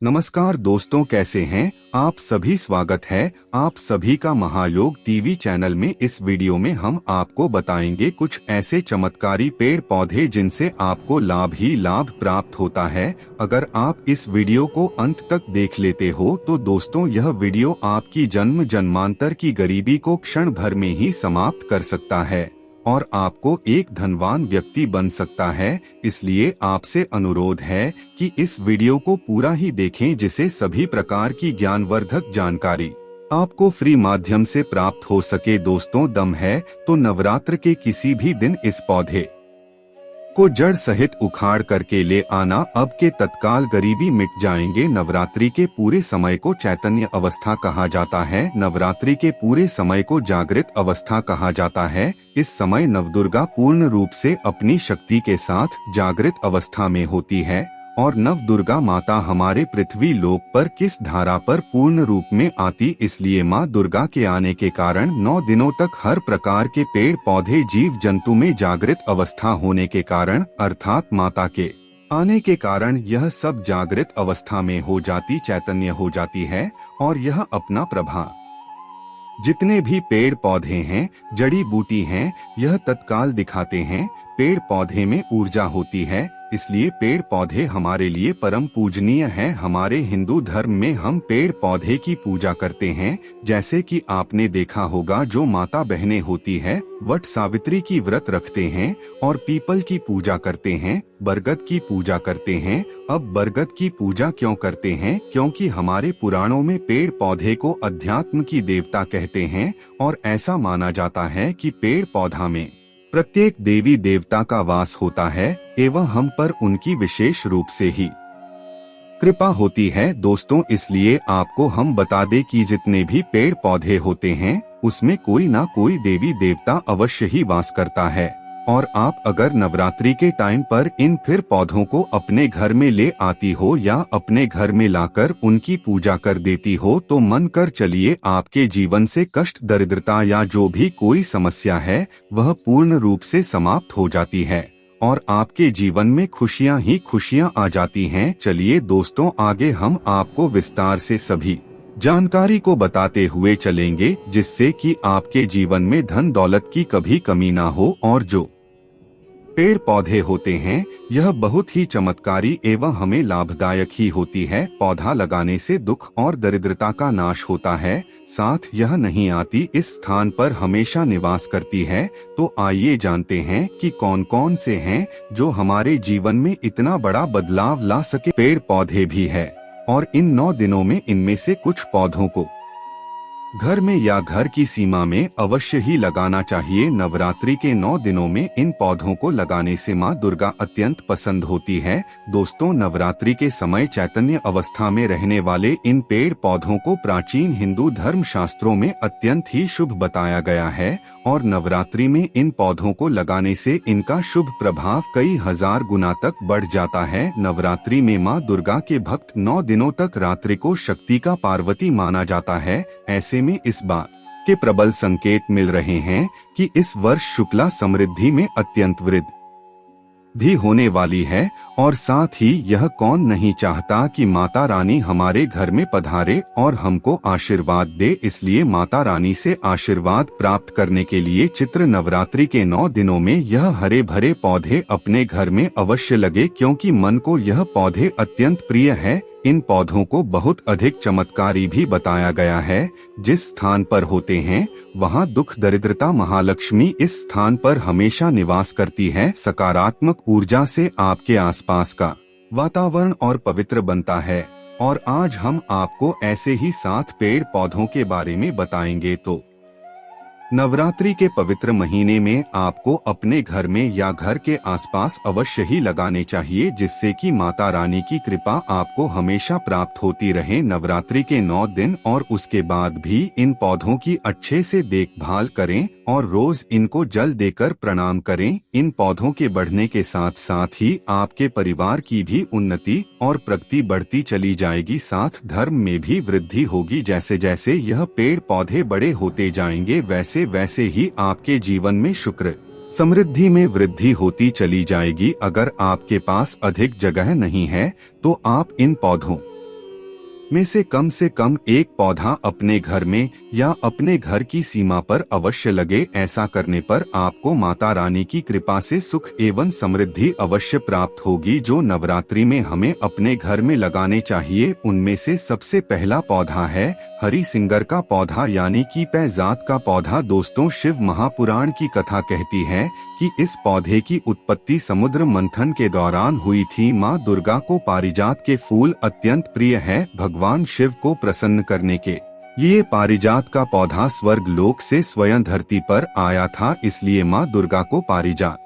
नमस्कार दोस्तों, कैसे हैं आप सभी। स्वागत है आप सभी का महायोग टीवी चैनल में। इस वीडियो में हम आपको बताएंगे कुछ ऐसे चमत्कारी पेड़ पौधे जिनसे आपको लाभ ही लाभ प्राप्त होता है। अगर आप इस वीडियो को अंत तक देख लेते हो तो दोस्तों यह वीडियो आपकी जन्म जन्मांतर की गरीबी को क्षण भर में ही समाप्त कर सकता है और आपको एक धनवान व्यक्ति बन सकता है। इसलिए आपसे अनुरोध है कि इस वीडियो को पूरा ही देखें, जिससे सभी प्रकार की ज्ञानवर्धक जानकारी आपको फ्री माध्यम से प्राप्त हो सके। दोस्तों, दम है तो नवरात्र के किसी भी दिन इस पौधे को जड़ सहित उखाड़ करके ले आना। अब के तत्काल गरीबी मिट जाएंगे। नवरात्रि के पूरे समय को चैतन्य अवस्था कहा जाता है। नवरात्रि के पूरे समय को जागृत अवस्था कहा जाता है। इस समय नवदुर्गा पूर्ण रूप से अपनी शक्ति के साथ जागृत अवस्था में होती है और नवदुर्गा माता हमारे पृथ्वी लोक पर किस धारा पर पूर्ण रूप में आती। इसलिए माँ दुर्गा के आने के कारण 9 दिनों तक हर प्रकार के पेड़ पौधे जीव जंतु में जागृत अवस्था होने के कारण, अर्थात माता के आने के कारण यह सब जागृत अवस्था में हो जाती, चैतन्य हो जाती है और यह अपना प्रभाव जितने भी पेड़ पौधे हैं, जड़ी बूटी हैं, यह तत्काल दिखाते हैं। पेड़ पौधे में ऊर्जा होती है, इसलिए पेड़ पौधे हमारे लिए परम पूजनीय हैं। हमारे हिंदू धर्म में हम पेड़ पौधे की पूजा करते हैं। जैसे कि आपने देखा होगा, जो माता बहनें होती है वट सावित्री की व्रत रखते हैं और पीपल की पूजा करते हैं, बरगद की पूजा करते हैं। अब बरगद की पूजा क्यों करते हैं? क्योंकि हमारे पुराणों में पेड़ पौधे को अध्यात्म की देवता कहते हैं और ऐसा माना जाता है कि पेड़ पौधा में प्रत्येक देवी देवता का वास होता है एवं हम पर उनकी विशेष रूप से ही कृपा होती है। दोस्तों, इसलिए आपको हम बता दें कि जितने भी पेड़ पौधे होते हैं उसमें कोई ना कोई देवी देवता अवश्य ही वास करता है। और आप अगर नवरात्रि के टाइम पर इन फिर पौधों को अपने घर में ले आती हो या अपने घर में लाकर उनकी पूजा कर देती हो तो मन कर चलिए, आपके जीवन से कष्ट, दरिद्रता या जो भी कोई समस्या है वह पूर्ण रूप से समाप्त हो जाती है और आपके जीवन में खुशियां ही खुशियां आ जाती हैं। चलिए दोस्तों, आगे हम आपको विस्तार से सभी जानकारी को बताते हुए चलेंगे, जिससे कि आपके जीवन में धन दौलत की कभी कमी ना हो। और जो पेड़ पौधे होते हैं यह बहुत ही चमत्कारी एवं हमें लाभदायक ही होती है। पौधा लगाने से दुख और दरिद्रता का नाश होता है, साथ यह नहीं आती, इस स्थान पर हमेशा निवास करती है। तो आइए जानते हैं कि कौन कौन से हैं जो हमारे जीवन में इतना बड़ा बदलाव ला सके। पेड़ पौधे भी है और इन 9 दिनों में इनमें से कुछ पौधों को घर में या घर की सीमा में अवश्य ही लगाना चाहिए। नवरात्रि के 9 दिनों में इन पौधों को लगाने से माँ दुर्गा अत्यंत पसंद होती है। दोस्तों, नवरात्रि के समय चैतन्य अवस्था में रहने वाले इन पेड़ पौधों को प्राचीन हिंदू धर्म शास्त्रों में अत्यंत ही शुभ बताया गया है और नवरात्रि में इन पौधों को लगाने से इनका शुभ प्रभाव कई हजार गुना तक बढ़ जाता है। नवरात्रि में माँ दुर्गा के भक्त 9 दिनों तक रात्रि को शक्ति का पार्वती माना जाता है। ऐसे में इस बात के प्रबल संकेत मिल रहे हैं कि इस वर्ष शुक्ला समृद्धि में अत्यंत वृद्धि भी होने वाली है और साथ ही यह कौन नहीं चाहता कि माता रानी हमारे घर में पधारे और हमको आशीर्वाद दे। इसलिए माता रानी से आशीर्वाद प्राप्त करने के लिए चित्र नवरात्रि के 9 दिनों में यह हरे भरे पौधे अपने घर में अवश्य लगे, क्योंकि मन को यह पौधे अत्यंत प्रिय है। इन पौधों को बहुत अधिक चमत्कारी भी बताया गया है। जिस स्थान पर होते हैं वहाँ दुख, दरिद्रता, महालक्ष्मी इस स्थान पर हमेशा निवास करती है। सकारात्मक ऊर्जा से आपके आसपास का वातावरण और पवित्र बनता है। और आज हम आपको ऐसे ही 7 पेड़ पौधों के बारे में बताएंगे। तो नवरात्रि के पवित्र महीने में आपको अपने घर में या घर के आसपास अवश्य ही लगाने चाहिए, जिससे कि माता रानी की कृपा आपको हमेशा प्राप्त होती रहे। नवरात्रि के 9 दिन और उसके बाद भी इन पौधों की अच्छे से देखभाल करें और रोज इनको जल देकर प्रणाम करें। इन पौधों के बढ़ने के साथ साथ ही आपके परिवार की भी उन्नति और प्रगति बढ़ती चली जाएगी। साथ धर्म में भी वृद्धि होगी। जैसे जैसे यह पेड़ पौधे बड़े होते जाएंगे वैसे वैसे ही आपके जीवन में शुक्र समृद्धि में वृद्धि होती चली जाएगी। अगर आपके पास अधिक जगह नहीं है तो आप इन पौधों में से कम एक पौधा अपने घर में या अपने घर की सीमा पर अवश्य लगे। ऐसा करने पर आपको माता रानी की कृपा से सुख एवं समृद्धि अवश्य प्राप्त होगी। जो नवरात्रि में हमें अपने घर में लगाने चाहिए, उनमें से सबसे पहला पौधा है हरी सिंगर का पौधा, यानी कि पैजात का पौधा। दोस्तों, शिव महापुराण की कथा कहती है कि इस पौधे की उत्पत्ति समुद्र मंथन के दौरान हुई थी। माँ दुर्गा को पारिजात के फूल अत्यंत प्रिय है। भगवान शिव को प्रसन्न करने के लिए पारिजात का पौधा स्वर्ग लोक से स्वयं धरती पर आया था, इसलिए माँ दुर्गा को पारिजात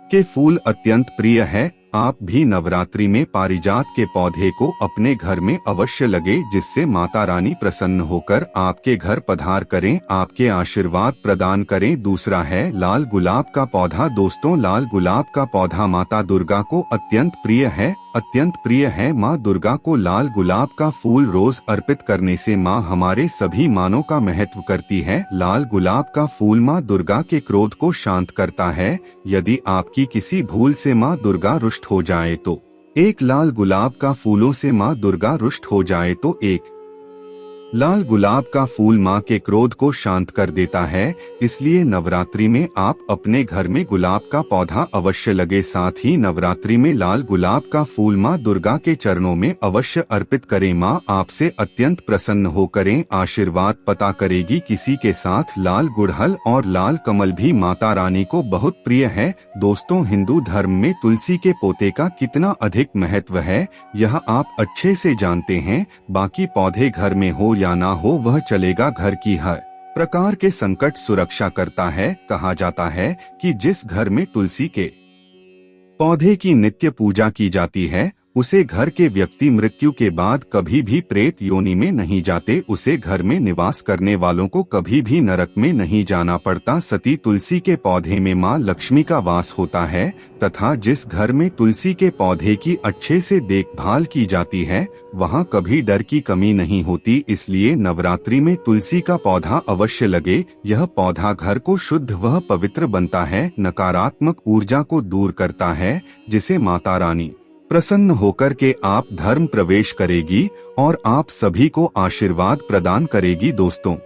के फूल अत्यंत प्रिय है। आप भी नवरात्रि में पारिजात के पौधे को अपने घर में अवश्य लगे, जिससे माता रानी प्रसन्न होकर आपके घर पधार करें, आपके आशीर्वाद प्रदान करें। दूसरा है लाल गुलाब का पौधा। दोस्तों, लाल गुलाब का पौधा माता दुर्गा को अत्यंत प्रिय है। माँ दुर्गा को लाल गुलाब का फूल रोज अर्पित करने से माँ हमारे सभी मानों का महत्व करती है। लाल गुलाब का फूल माँ दुर्गा के क्रोध को शांत करता है। यदि आपकी किसी भूल से माँ दुर्गा रुष्ट हो जाए तो एक लाल गुलाब का फूलों से माँ दुर्गा रुष्ट हो जाए तो एक लाल गुलाब का फूल माँ के क्रोध को शांत कर देता है। इसलिए नवरात्रि में आप अपने घर में गुलाब का पौधा अवश्य लगे। साथ ही नवरात्रि में लाल गुलाब का फूल माँ दुर्गा के चरणों में अवश्य अर्पित करें। माँ आपसे अत्यंत प्रसन्न होकर आशीर्वाद पता करेगी। किसी के साथ लाल गुड़हल और लाल कमल भी माता रानी को बहुत प्रिय है। दोस्तों, हिंदू धर्म में तुलसी के पौधे का कितना अधिक महत्व है, यह आप अच्छे से जानते हैं। बाकी पौधे घर में हो या ना हो, वह चलेगा। घर की हर प्रकार के संकट सुरक्षा करता है। कहा जाता है कि जिस घर में तुलसी के पौधे की नित्य पूजा की जाती है, उसे घर के व्यक्ति मृत्यु के बाद कभी भी प्रेत योनि में नहीं जाते। उसे घर में निवास करने वालों को कभी भी नरक में नहीं जाना पड़ता। सती तुलसी के पौधे में माँ लक्ष्मी का वास होता है, तथा जिस घर में तुलसी के पौधे की अच्छे से देखभाल की जाती है, वहाँ कभी डर की कमी नहीं होती। इसलिए नवरात्रि में तुलसी का पौधा अवश्य लगे। यह पौधा घर को शुद्ध व पवित्र बनता है, नकारात्मक ऊर्जा को दूर करता है, जिसे माता रानी प्रसन्न होकर के आप धर्म प्रवेश करेगी और आप सभी को आशीर्वाद प्रदान करेगी। दोस्तों,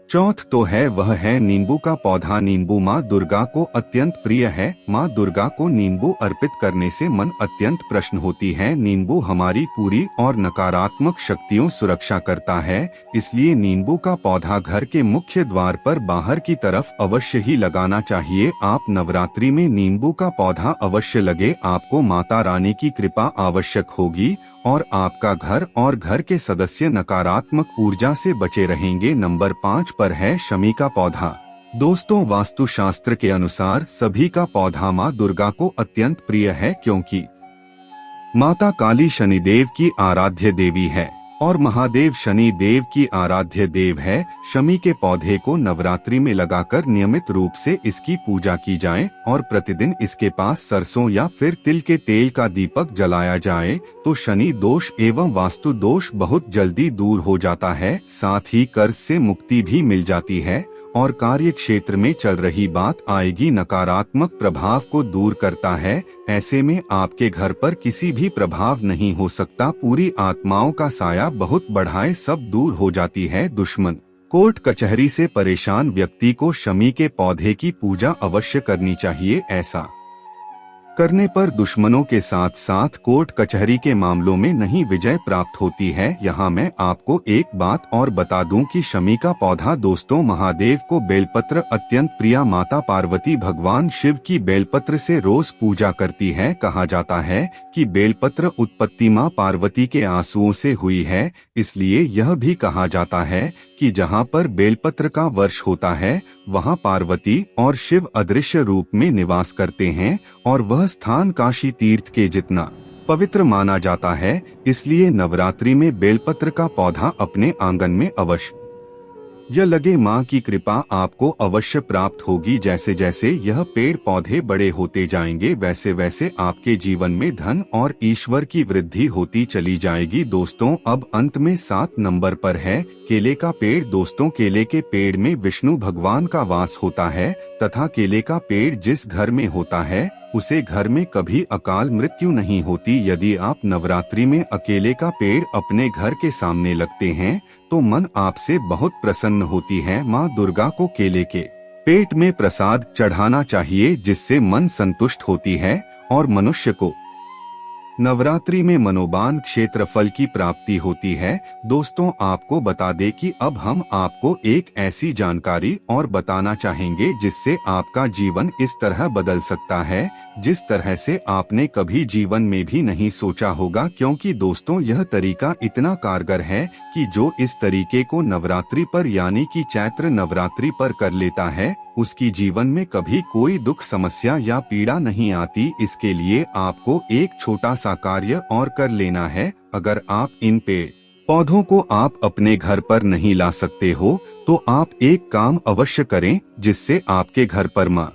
चौथ तो है वह है नींबू का पौधा। नींबू माँ दुर्गा को अत्यंत प्रिय है। माँ दुर्गा को नींबू अर्पित करने से मन अत्यंत प्रसन्न होती है। नींबू हमारी पूरी और नकारात्मक शक्तियों सुरक्षा करता है। इसलिए नींबू का पौधा घर के मुख्य द्वार पर बाहर की तरफ अवश्य ही लगाना चाहिए। आप नवरात्रि में नींबू का पौधा अवश्य लगे। आपको माता रानी की कृपा आवश्यक होगी और आपका घर और घर के सदस्य नकारात्मक ऊर्जा से बचे रहेंगे। नंबर 5 पर है शमी का पौधा। दोस्तों, वास्तुशास्त्र के अनुसार सभी का पौधा माँ दुर्गा को अत्यंत प्रिय है, क्योंकि माता काली शनिदेव की आराध्य देवी है और महादेव शनि देव की आराध्य देव है। शमी के पौधे को नवरात्रि में लगाकर नियमित रूप से इसकी पूजा की जाए और प्रतिदिन इसके पास सरसों या फिर तिल के तेल का दीपक जलाया जाए तो शनि दोष एवं वास्तु दोष बहुत जल्दी दूर हो जाता है। साथ ही कर्ज से मुक्ति भी मिल जाती है और कार्य क्षेत्र में चल रही बात आएगी नकारात्मक प्रभाव को दूर करता है। ऐसे में आपके घर पर किसी भी प्रभाव नहीं हो सकता। पूरी आत्माओं का साया बहुत बढ़ाए सब दूर हो जाती है। दुश्मन, कोर्ट कचहरी से परेशान व्यक्ति को शमी के पौधे की पूजा अवश्य करनी चाहिए। ऐसा करने पर दुश्मनों के साथ साथ कोर्ट कचहरी के मामलों में नहीं विजय प्राप्त होती है। यहाँ मैं आपको एक बात और बता दूं कि शमी का पौधा दोस्तों महादेव को बेलपत्र अत्यंत प्रिय। माता पार्वती भगवान शिव की बेलपत्र से रोज पूजा करती है। कहा जाता है कि बेलपत्र उत्पत्ति माँ पार्वती के आंसुओं से हुई है। इसलिए यह भी कहा जाता है कि जहाँ पर बेलपत्र का वर्ष होता है, वहाँ पार्वती और शिव अदृश्य रूप में निवास करते हैं और वह स्थान काशी तीर्थ के जितना पवित्र माना जाता है। इसलिए नवरात्रि में बेलपत्र का पौधा अपने आंगन में अवश्य यह लगे। माँ की कृपा आपको अवश्य प्राप्त होगी। जैसे जैसे यह पेड़ पौधे बड़े होते जाएंगे, वैसे वैसे आपके जीवन में धन और ईश्वर की वृद्धि होती चली जाएगी। दोस्तों, अब अंत में 7 नंबर पर है केले का पेड़। दोस्तों, केले के पेड़ में विष्णु भगवान का वास होता है तथा केले का पेड़ जिस घर में होता है, उसे घर में कभी अकाल मृत्यु नहीं होती। यदि आप नवरात्रि में अकेले का पेड़ अपने घर के सामने लगते हैं तो मन आपसे बहुत प्रसन्न होती है। माँ दुर्गा को केले के पेट में प्रसाद चढ़ाना चाहिए, जिससे मन संतुष्ट होती है और मनुष्य को नवरात्रि में मनोबान क्षेत्रफल की प्राप्ति होती है। दोस्तों, आपको बता दें कि अब हम आपको एक ऐसी जानकारी और बताना चाहेंगे जिससे आपका जीवन इस तरह बदल सकता है जिस तरह से आपने कभी जीवन में भी नहीं सोचा होगा। क्योंकि दोस्तों, यह तरीका इतना कारगर है कि जो इस तरीके को नवरात्रि पर यानी कि चैत्र नवरात्रि पर कर लेता है उसकी जीवन में कभी कोई दुख समस्या या पीड़ा नहीं आती। इसके लिए आपको एक छोटा सा कार्य और कर लेना है। अगर आप इन पेड़ पौधों को आप अपने घर पर नहीं ला सकते हो तो आप एक काम अवश्य करें जिससे आपके घर पर माँ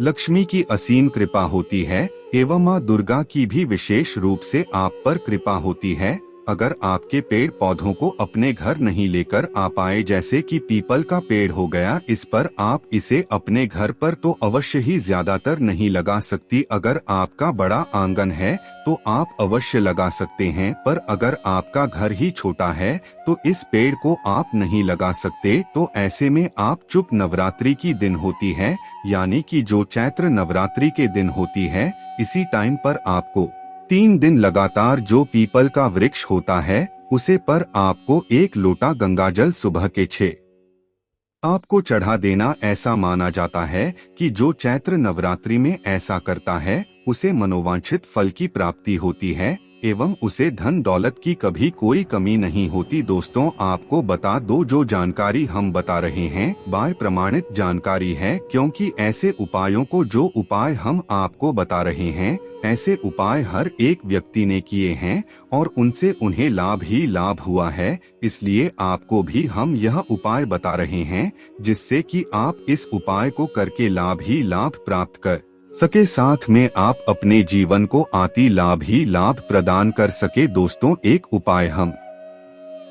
लक्ष्मी की असीम कृपा होती है एवं माँ दुर्गा की भी विशेष रूप से आप पर कृपा होती है। अगर आपके पेड़ पौधों को अपने घर नहीं लेकर आ पाए, जैसे कि पीपल का पेड़ हो गया, इस पर आप इसे अपने घर पर तो अवश्य ही ज्यादातर नहीं लगा सकती। अगर आपका बड़ा आंगन है तो आप अवश्य लगा सकते हैं, पर अगर आपका घर ही छोटा है तो इस पेड़ को आप नहीं लगा सकते। तो ऐसे में आप चुप नवरात्रि की दिन होती है यानी कि जो चैत्र नवरात्रि के दिन होती है, इसी टाइम पर आपको 3 दिन लगातार जो पीपल का वृक्ष होता है उसे पर आपको 1 लोटा गंगाजल सुबह के 6 आपको चढ़ा देना। ऐसा माना जाता है कि जो चैत्र नवरात्रि में ऐसा करता है उसे मनोवांछित फल की प्राप्ति होती है एवं उसे धन दौलत की कभी कोई कमी नहीं होती। दोस्तों, आपको बता दो, जो जानकारी हम बता रहे हैं बाय प्रमाणित जानकारी है, क्योंकि ऐसे उपायों को जो उपाय हम आपको बता रहे हैं ऐसे उपाय हर एक व्यक्ति ने किए हैं और उनसे उन्हें लाभ ही लाभ हुआ है। इसलिए आपको भी हम यह उपाय बता रहे हैं जिससे कि आप इस उपाय को करके लाभ ही लाभ प्राप्त कर सके, साथ में आप अपने जीवन को आती लाभ ही लाभ प्रदान कर सके। दोस्तों, एक उपाय हम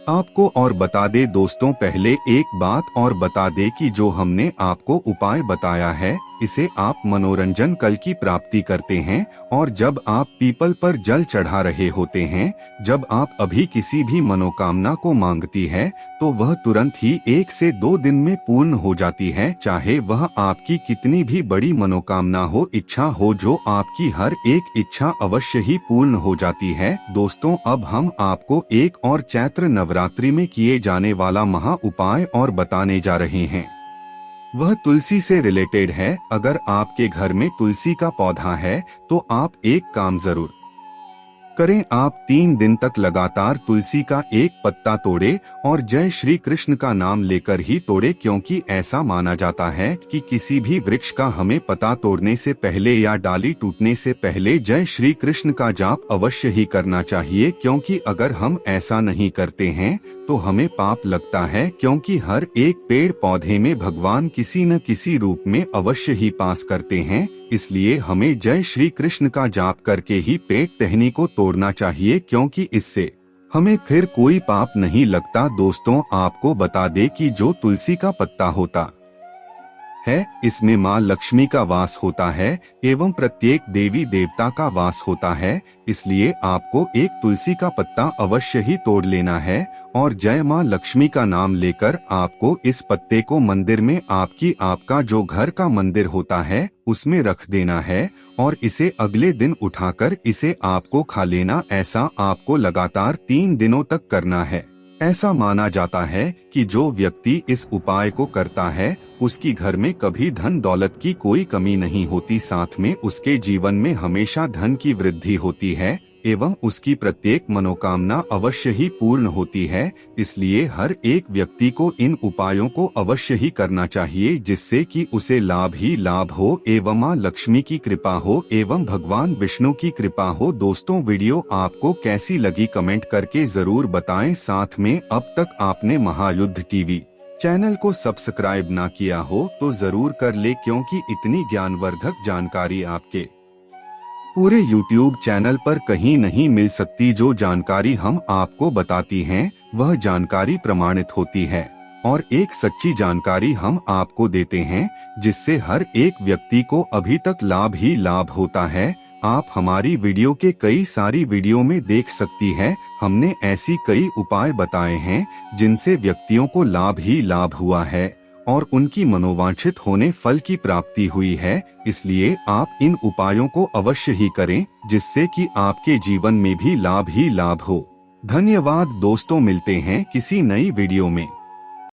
आपको और बता दे। दोस्तों, पहले एक बात और बता दे कि जो हमने आपको उपाय बताया है इसे आप मनोरंजन कल की प्राप्ति करते हैं और जब आप पीपल पर जल चढ़ा रहे होते हैं, जब आप अभी किसी भी मनोकामना को मांगती है तो वह तुरंत ही 1 से 2 दिन में पूर्ण हो जाती है। चाहे वह आपकी कितनी भी बड़ी मनोकामना हो, इच्छा हो, जो आपकी हर एक इच्छा अवश्य ही पूर्ण हो जाती है। दोस्तों, अब हम आपको एक और चैत्र नवरात्रि में किए जाने वाला महा उपाय और बताने जा रहे हैं। वह तुलसी से रिलेटेड है। अगर आपके घर में तुलसी का पौधा है तो आप एक काम जरूर करें, आप 3 दिन तक लगातार तुलसी का एक पत्ता तोड़े और जय श्री कृष्ण का नाम लेकर ही तोड़े, क्योंकि ऐसा माना जाता है कि किसी भी वृक्ष का हमें पत्ता तोड़ने से पहले या डाली टूटने से पहले जय श्री कृष्ण का जाप अवश्य ही करना चाहिए। क्योंकि अगर हम ऐसा नहीं करते हैं तो हमें पाप लगता है, क्योंकि हर एक पेड़ पौधे में भगवान किसी न किसी रूप में अवश्य ही पास करते हैं। इसलिए हमें जय श्री कृष्ण का जाप करके ही पेड़ टहनी को तोड़ना चाहिए, क्योंकि इससे हमें फिर कोई पाप नहीं लगता। दोस्तों, आपको बता दे कि जो तुलसी का पत्ता होता है इसमें माँ लक्ष्मी का वास होता है एवं प्रत्येक देवी देवता का वास होता है। इसलिए आपको एक तुलसी का पत्ता अवश्य ही तोड़ लेना है और जय माँ लक्ष्मी का नाम लेकर आपको इस पत्ते को मंदिर में आपका जो घर का मंदिर होता है उसमें रख देना है और इसे अगले दिन उठाकर इसे आपको खा लेना। ऐसा आपको लगातार 3 दिनों तक करना है। ऐसा माना जाता है कि जो व्यक्ति इस उपाय को करता है उसकी घर में कभी धन दौलत की कोई कमी नहीं होती, साथ में उसके जीवन में हमेशा धन की वृद्धि होती है एवं उसकी प्रत्येक मनोकामना अवश्य ही पूर्ण होती है। इसलिए हर एक व्यक्ति को इन उपायों को अवश्य ही करना चाहिए, जिससे कि उसे लाभ ही लाभ हो एवं माँ लक्ष्मी की कृपा हो एवं भगवान विष्णु की कृपा हो। दोस्तों, वीडियो आपको कैसी लगी कमेंट करके जरूर बताएं। साथ में अब तक आपने महायुद्ध टीवी चैनल को सब्सक्राइब ना किया हो तो जरूर कर ले, क्योंकि इतनी ज्ञानवर्धक जानकारी आपके पूरे YouTube चैनल पर कहीं नहीं मिल सकती। जो जानकारी हम आपको बताती हैं वह जानकारी प्रमाणित होती है। और एक सच्ची जानकारी हम आपको देते हैं, जिससे हर एक व्यक्ति को अभी तक लाभ ही लाभ होता है। आप हमारी वीडियो के कई सारी वीडियो में देख सकती है, हमने ऐसी कई उपाय बताए हैं जिनसे व्यक्तियों को लाभ ही लाभ हुआ है और उनकी मनोवांछित होने फल की प्राप्ति हुई है। इसलिए आप इन उपायों को अवश्य ही करें, जिससे कि आपके जीवन में भी लाभ ही लाभ हो। धन्यवाद दोस्तों, मिलते हैं किसी नई वीडियो में।